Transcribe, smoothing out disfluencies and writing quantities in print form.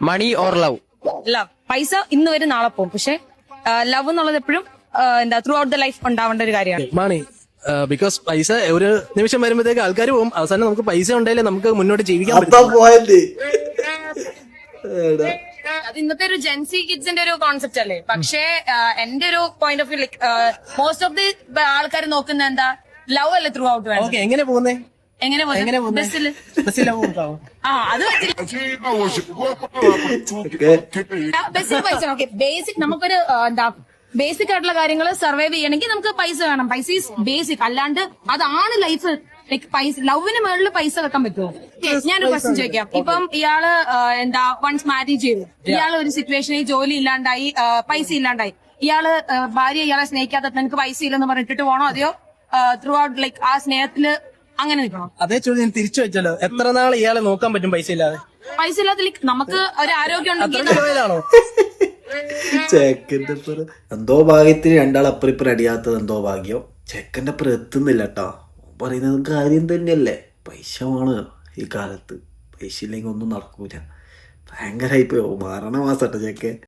Money or love? Love. പൈസ ഇന്ന് വരും നാളെ പോകും, പക്ഷെ ലവ് എന്നുള്ളത് എപ്പോഴും എന്താ ത്രൂ ഔട്ട് ദ ലൈഫ് ഉണ്ടാവേണ്ട ഒരു കാര്യമാണ്. മണി, ബിക്കോസ് പൈസ ഒരു നിമിഷം വരുമ്പോഴത്തേക്ക് ആൾക്കാർ പോകും. അവസാനം നമുക്ക് പൈസ ഉണ്ടെങ്കിൽ നമുക്ക് മുന്നോട്ട് ജീവിക്കാൻ പറ്റും. അത് ഇന്നത്തെ ഒരു ജെൻസി കിഡ്സിന്റെ ഒരു കോൺസെപ്റ്റ് അല്ലേ. പക്ഷേ എന്റെ ഒരു point of view like most of the ആൾക്കാർ നോക്കുന്ന എന്താ ലവ് അല്ലേ ത്രൂ ഔട്ട് വേണം. ഓക്കെ, എങ്ങനെ പോകുന്നേ? എങ്ങനെ പോകുന്നത്? ബസ്സിൽ. അത് ബസ്സിൽ പൈസ. ഓക്കെ, ബേസിക് നമുക്കൊരു എന്താ ബേസിക് ആയിട്ടുള്ള കാര്യങ്ങൾ സർവൈവ് ചെയ്യണമെങ്കിൽ നമുക്ക് പൈസ വേണം. പൈസ ഈസ് ബേസിക്. അല്ലാണ്ട് അതാണ് ലൈഫ്. ലൈക്ക് പൈസ ലവിന് മുകളിൽ പൈസ വെക്കാൻ പറ്റുമോ? ഞാനൊരു ക്വസ്റ്റ്യൻ ചോദിക്കാം. ഇപ്പം ഇയാള് എന്താ വൺസ് മാരേജ് ചെയ്തു, ഇയാള് ഒരു സിറ്റുവേഷനിൽ ജോലി ഇല്ലാണ്ടായി, പൈസ ഇല്ലാണ്ടായി, ഇയാള് ഭാര്യ ഇയാളെ സ്നേഹിക്കാത്ത നിനക്ക് പൈസ ഇല്ലെന്ന് പറഞ്ഞിട്ട് പോണോ, അതെയോ ത്രൂ ഔട്ട് ലൈക്ക് ആ സ്നേഹത്തില് അങ്ങനെ നിൽക്കണം? അതേ ചോദ്യം ഞാൻ തിരിച്ചു വെച്ചല്ലോ. എത്ര നാൾ ഇയാളെ നോക്കാൻ പറ്റും പൈസ ഇല്ലാതെ? പൈസ ഇല്ലാത്ത ലൈക്ക് നമുക്ക് ഒരു ആരോഗ്യം ഉണ്ടെങ്കിൽ ചെക്കന്റെ അപ്പുറം എന്തോ ഭാഗ്യത്തിന് രണ്ടാളപ്പുറം ഇപ്പുറം അടിയാത്തത് എന്തോ ഭാഗ്യം. ചെക്കന്റെ അപ്പുറം എത്തുന്നില്ല കേട്ടോ. പറയുന്നത് കാര്യം തന്നെയല്ലേ, പൈസ വേണം ഈ കാലത്ത്. പൈസ ഇല്ലെങ്കിൽ ഒന്നും നടക്കൂല. ഭയങ്കരമായി പോയോ, മാറണ മാസട്ടോ ചെക്കൻ.